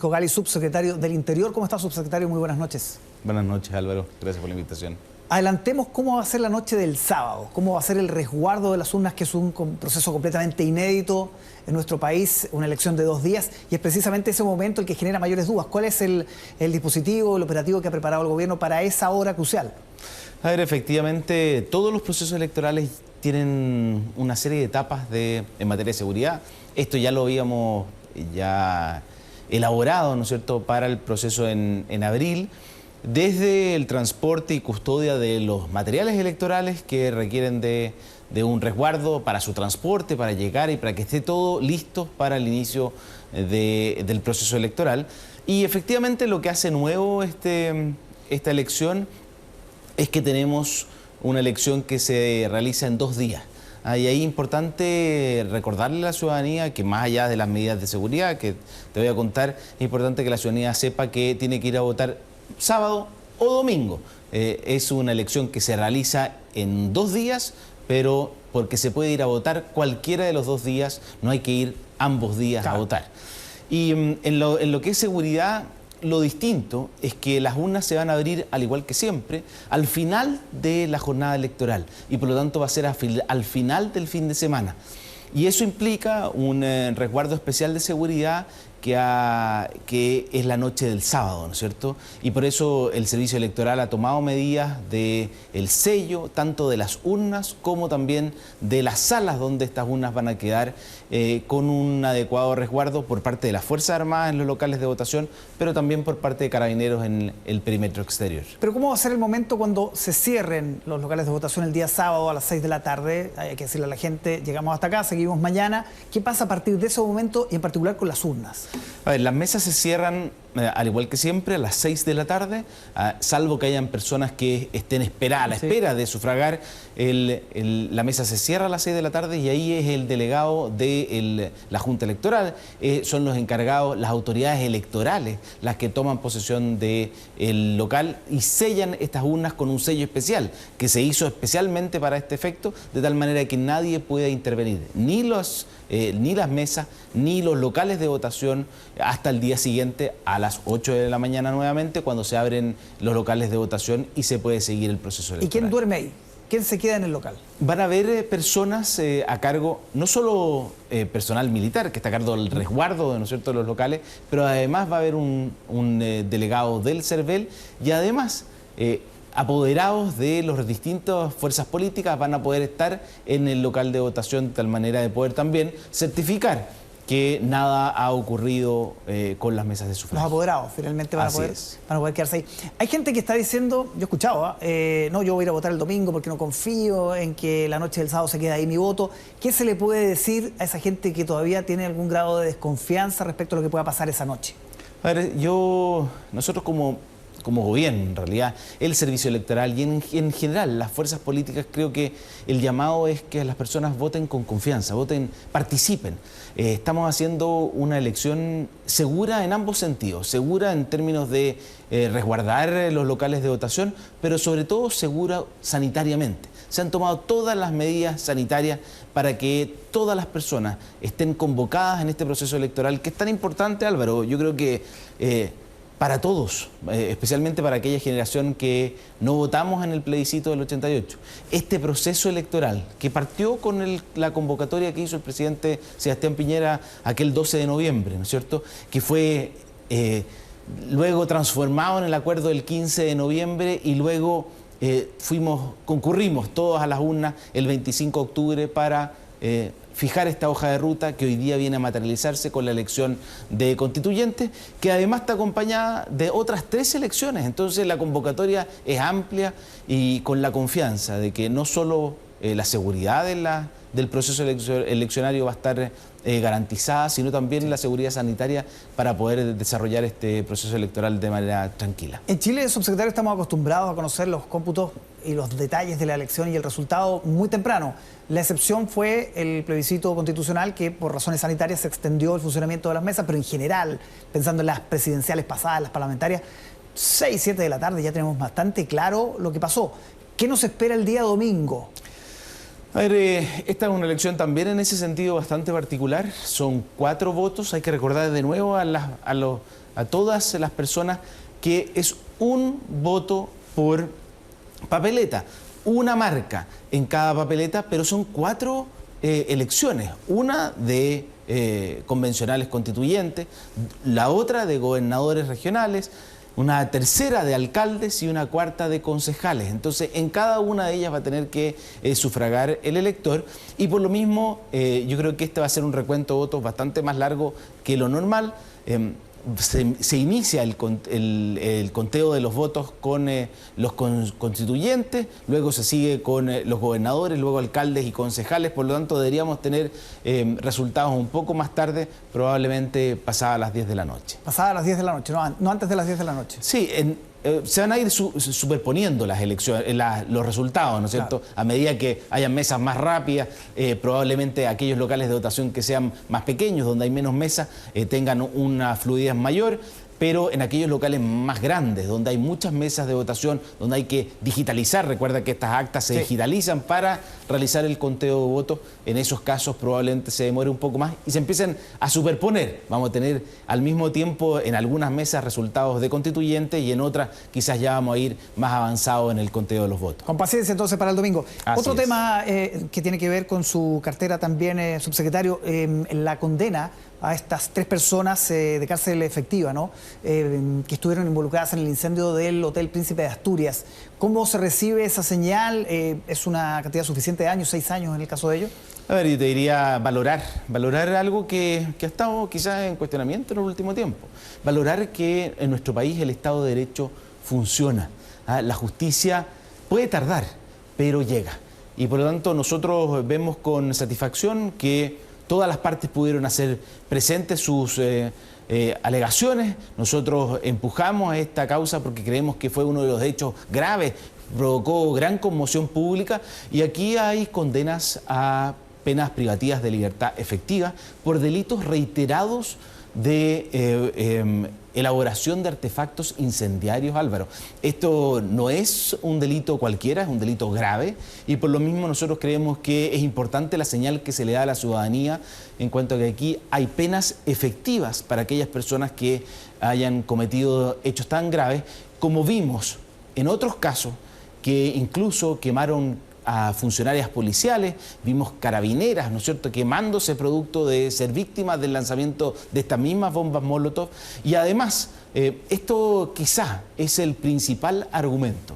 Gali, subsecretario del Interior. ¿Cómo está, subsecretario? Muy buenas noches. Buenas noches, Álvaro. Gracias por la invitación. Adelantemos cómo va a ser la noche del sábado, cómo va a ser el resguardo de las urnas, que es un proceso completamente inédito en nuestro país, una elección de 2 días, y es precisamente ese momento el que genera mayores dudas. ¿Cuál es el dispositivo, el operativo que ha preparado el gobierno para esa hora crucial? A ver, efectivamente, todos los procesos electorales tienen una serie de etapas en materia de seguridad. Esto ya lo habíamos elaborado, ¿no es cierto?, para el proceso en abril, desde el transporte y custodia de los materiales electorales que requieren de un resguardo para su transporte, para llegar y para que esté todo listo para el inicio del proceso electoral. Y efectivamente lo que hace nuevo esta elección es que tenemos una elección que se realiza en 2 días. Y ahí es importante recordarle a la ciudadanía que, más allá de las medidas de seguridad que te voy a contar, es importante que la ciudadanía sepa que tiene que ir a votar sábado o domingo. Es una elección que se realiza en 2 días, pero porque se puede ir a votar cualquiera de los 2 días, no hay que ir ambos días a votar. Y en lo que es seguridad, lo distinto es que las urnas se van a abrir, al igual que siempre, al final de la jornada electoral, y por lo tanto va a ser al final del fin de semana. Y eso implica un resguardo especial de seguridad que es la noche del sábado, ¿no es cierto? Y por eso el Servicio Electoral ha tomado medidas del sello, tanto de las urnas como también de las salas donde estas urnas van a quedar, con un adecuado resguardo por parte de las Fuerzas Armadas en los locales de votación, pero también por parte de Carabineros en el perímetro exterior. Pero ¿cómo va a ser el momento cuando se cierren los locales de votación el día sábado a las 6 de la tarde? Hay que decirle a la gente, llegamos hasta acá, seguimos mañana. ¿Qué pasa a partir de ese momento y en particular con las urnas? A ver, las mesas se cierran, al igual que siempre, a las 6 de la tarde, salvo que hayan personas que estén a la espera de sufragar. La mesa se cierra a las 6 de la tarde y ahí es el delegado de la Junta Electoral, son los encargados, las autoridades electorales, las que toman posesión del local y sellan estas urnas con un sello especial, que se hizo especialmente para este efecto, de tal manera que nadie pueda intervenir, ni las mesas, ni los locales de votación, hasta el día siguiente a las 8 de la mañana nuevamente, cuando se abren los locales de votación y se puede seguir el proceso electoral. ¿Y quién duerme ahí? ¿Quién se queda en el local? Van a haber personas a cargo, no solo personal militar, que está a cargo del resguardo, ¿no es cierto?, de los locales, pero además va a haber un delegado del CERVEL y además apoderados de las distintas fuerzas políticas van a poder estar en el local de votación, de tal manera de poder también certificar que nada ha ocurrido con las mesas de sufragio. Los apoderados finalmente van a poder quedarse ahí. Hay gente que está diciendo, yo he escuchado, no, yo voy a ir a votar el domingo porque no confío en que la noche del sábado se quede ahí mi voto. ¿Qué se le puede decir a esa gente que todavía tiene algún grado de desconfianza respecto a lo que pueda pasar esa noche? A ver, nosotros como gobierno, en realidad, el servicio electoral y en general las fuerzas políticas, creo que el llamado es que las personas voten con confianza, participen. Estamos haciendo una elección segura en ambos sentidos, segura en términos de resguardar los locales de votación, pero sobre todo segura sanitariamente. Se han tomado todas las medidas sanitarias para que todas las personas estén convocadas en este proceso electoral, que es tan importante, Álvaro. Yo creo que para todos, especialmente para aquella generación que no votamos en el plebiscito del 88. Este proceso electoral, que partió con la convocatoria que hizo el presidente Sebastián Piñera aquel 12 de noviembre, ¿no es cierto?, que fue luego transformado en el acuerdo del 15 de noviembre y luego concurrimos todos a las urnas el 25 de octubre para fijar esta hoja de ruta que hoy día viene a materializarse con la elección de constituyentes, que además está acompañada de otras 3 elecciones. Entonces la convocatoria es amplia y con la confianza de que no solo la seguridad del proceso eleccionario va a estar garantizada, sino también la seguridad sanitaria para poder desarrollar este proceso electoral de manera tranquila. En Chile, subsecretario, estamos acostumbrados a conocer los cómputos y los detalles de la elección y el resultado muy temprano. La excepción fue el plebiscito constitucional, que por razones sanitarias se extendió el funcionamiento de las mesas, pero en general, pensando en las presidenciales pasadas, las parlamentarias, 6, 7 de la tarde ya tenemos bastante claro lo que pasó. ¿Qué nos espera el día domingo? A ver, esta es una elección también en ese sentido bastante particular. Son 4 votos. Hay que recordar de nuevo a a todas las personas que es un voto por papeleta, una marca en cada papeleta, pero son 4 elecciones, una de convencionales constituyentes, la otra de gobernadores regionales, una tercera de alcaldes y una cuarta de concejales. Entonces, en cada una de ellas va a tener que sufragar el elector, y por lo mismo yo creo que este va a ser un recuento de votos bastante más largo que lo normal. Se inicia el conteo de los votos con los constituyentes, luego se sigue con los gobernadores, luego alcaldes y concejales. Por lo tanto, deberíamos tener resultados un poco más tarde, probablemente pasadas las 10 de la noche. Pasadas las 10 de la noche, no antes de las 10 de la noche. Sí, se van a ir superponiendo las elecciones, los resultados, ¿no es cierto? Claro. A medida que hayan mesas más rápidas, probablemente aquellos locales de votación que sean más pequeños, donde hay menos mesas, tengan una fluidez mayor, pero en aquellos locales más grandes, donde hay muchas mesas de votación, donde hay que digitalizar, recuerda que estas actas se digitalizan para realizar el conteo de votos, en esos casos probablemente se demore un poco más y se empiecen a superponer. Vamos a tener al mismo tiempo en algunas mesas resultados de constituyentes y en otras quizás ya vamos a ir más avanzados en el conteo de los votos. Con paciencia entonces para el domingo. Otro tema que tiene que ver con su cartera también, subsecretario, la condena a estas 3 personas de cárcel efectiva, ¿no? Que estuvieron involucradas en el incendio del Hotel Príncipe de Asturias. ¿Cómo se recibe esa señal? ¿Es una cantidad suficiente de años, 6 años en el caso de ellos? A ver, yo te diría valorar algo que ha estado quizás en cuestionamiento en el último tiempo. Valorar que en nuestro país el Estado de Derecho funciona. La justicia puede tardar, pero llega. Y por lo tanto nosotros vemos con satisfacción que todas las partes pudieron hacer presentes sus alegaciones. Nosotros empujamos a esta causa porque creemos que fue uno de los hechos graves, provocó gran conmoción pública, y aquí hay condenas a penas privativas de libertad efectiva por delitos reiterados de elaboración de artefactos incendiarios, Álvaro. Esto no es un delito cualquiera, es un delito grave, y por lo mismo nosotros creemos que es importante la señal que se le da a la ciudadanía en cuanto a que aquí hay penas efectivas para aquellas personas que hayan cometido hechos tan graves, como vimos en otros casos que incluso quemaron a funcionarias policiales, vimos carabineras, ¿no es cierto?, quemándose producto de ser víctimas del lanzamiento de estas mismas bombas Molotov. Y además, esto quizá es el principal argumento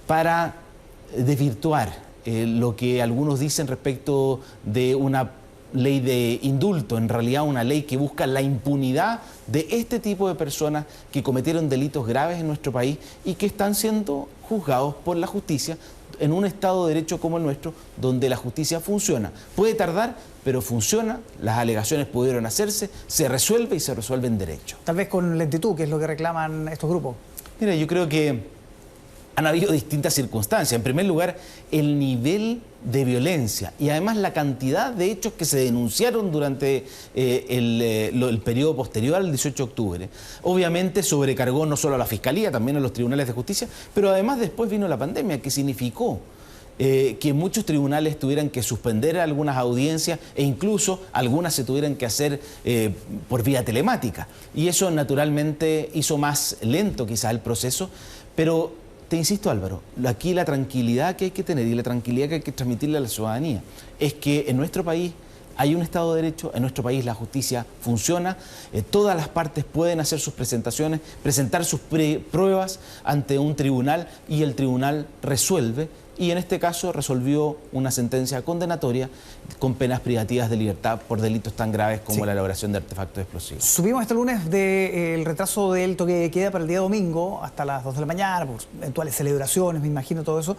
para desvirtuar lo que algunos dicen respecto de una ley de indulto, en realidad una ley que busca la impunidad de este tipo de personas que cometieron delitos graves en nuestro país y que están siendo juzgados por la justicia en un Estado de Derecho como el nuestro, donde la justicia funciona. Puede tardar, pero funciona, las alegaciones pudieron hacerse, se resuelve y se resuelve en derecho. Tal vez con lentitud, que es lo que reclaman estos grupos. Mira, yo creo que han habido distintas circunstancias. En primer lugar, el nivel de violencia y además la cantidad de hechos que se denunciaron durante el periodo posterior al 18 de octubre. Obviamente sobrecargó no solo a la Fiscalía, también a los tribunales de justicia, pero además después vino la pandemia, que significó que muchos tribunales tuvieran que suspender algunas audiencias e incluso algunas se tuvieran que hacer por vía telemática. Y eso naturalmente hizo más lento quizás el proceso, pero te insisto, Álvaro, aquí la tranquilidad que hay que tener y la tranquilidad que hay que transmitirle a la ciudadanía es que en nuestro país hay un Estado de Derecho, en nuestro país la justicia funciona, todas las partes pueden hacer sus presentaciones, presentar sus pruebas ante un tribunal y el tribunal resuelve. Y en este caso resolvió una sentencia condenatoria con penas privativas de libertad por delitos tan graves como la elaboración de artefactos explosivos. Subimos este lunes del retraso del toque de queda para el día domingo hasta las 2 de la mañana, por eventuales celebraciones, me imagino todo eso.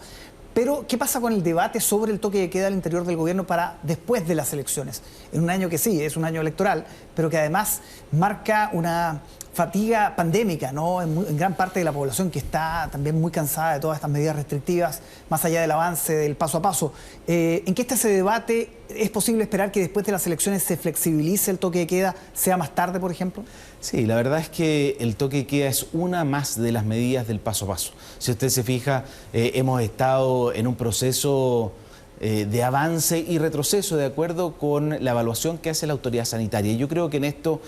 Pero, ¿qué pasa con el debate sobre el toque de queda al interior del gobierno para después de las elecciones? En un año que sí, es un año electoral, pero que además marca una fatiga pandémica, ¿no? En gran parte de la población que está también muy cansada de todas estas medidas restrictivas, más allá del avance del paso a paso. ¿En qué está ese debate? ¿Es posible esperar que después de las elecciones se flexibilice el toque de queda, sea más tarde, por ejemplo? Sí, la verdad es que el toque de queda es una más de las medidas del paso a paso. Si usted se fija, hemos estado en un proceso de avance y retroceso de acuerdo con la evaluación que hace la autoridad sanitaria. Y yo creo que en esto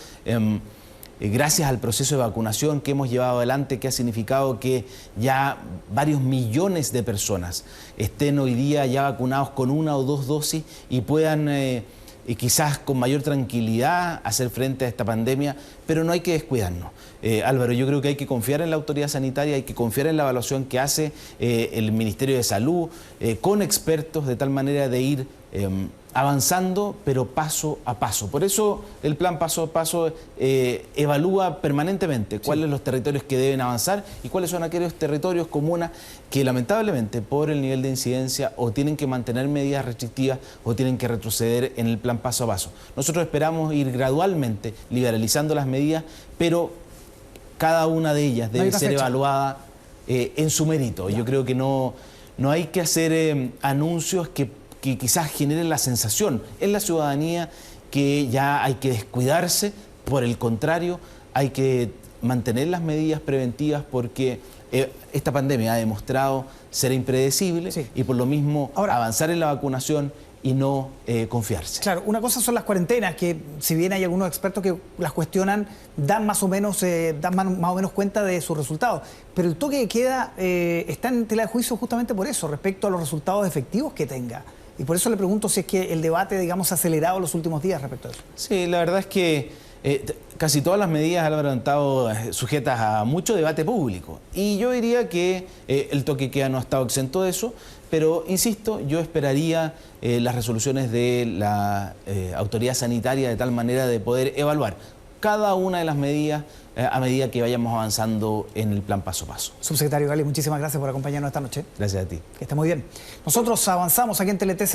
gracias al proceso de vacunación que hemos llevado adelante, que ha significado que ya varios millones de personas estén hoy día ya vacunados con 1 o 2 dosis y puedan y quizás con mayor tranquilidad hacer frente a esta pandemia, pero no hay que descuidarnos. Álvaro, yo creo que hay que confiar en la autoridad sanitaria, hay que confiar en la evaluación que hace el Ministerio de Salud, con expertos, de tal manera de ir avanzando, pero paso a paso. Por eso el plan paso a paso evalúa permanentemente cuáles son los territorios que deben avanzar y cuáles son aquellos territorios, comunas, que lamentablemente por el nivel de incidencia o tienen que mantener medidas restrictivas o tienen que retroceder en el plan paso a paso. Nosotros esperamos ir gradualmente liberalizando las medidas, pero cada una de ellas debe ser evaluada en su mérito. Yo creo que no hay que hacer anuncios que quizás generen la sensación en la ciudadanía que ya hay que descuidarse. Por el contrario, hay que mantener las medidas preventivas porque esta pandemia ha demostrado ser impredecible y por lo mismo avanzar en la vacunación y no confiarse. Claro, una cosa son las cuarentenas, que si bien hay algunos expertos que las cuestionan, dan más o menos cuenta de sus resultados. Pero el toque de queda está en tela de juicio justamente por eso, respecto a los resultados efectivos que tenga. Y por eso le pregunto si es que el debate, digamos, se ha acelerado en los últimos días respecto a eso. Sí, la verdad es que casi todas las medidas, Álvaro, han estado sujetas a mucho debate público. Y yo diría que el toque de queda no ha estado exento de eso, pero, insisto, yo esperaría las resoluciones de la autoridad sanitaria de tal manera de poder evaluar cada una de las medidas a medida que vayamos avanzando en el plan paso a paso. Subsecretario Gali, muchísimas gracias por acompañarnos esta noche. Gracias a ti. Que esté muy bien. Nosotros avanzamos aquí en TLT.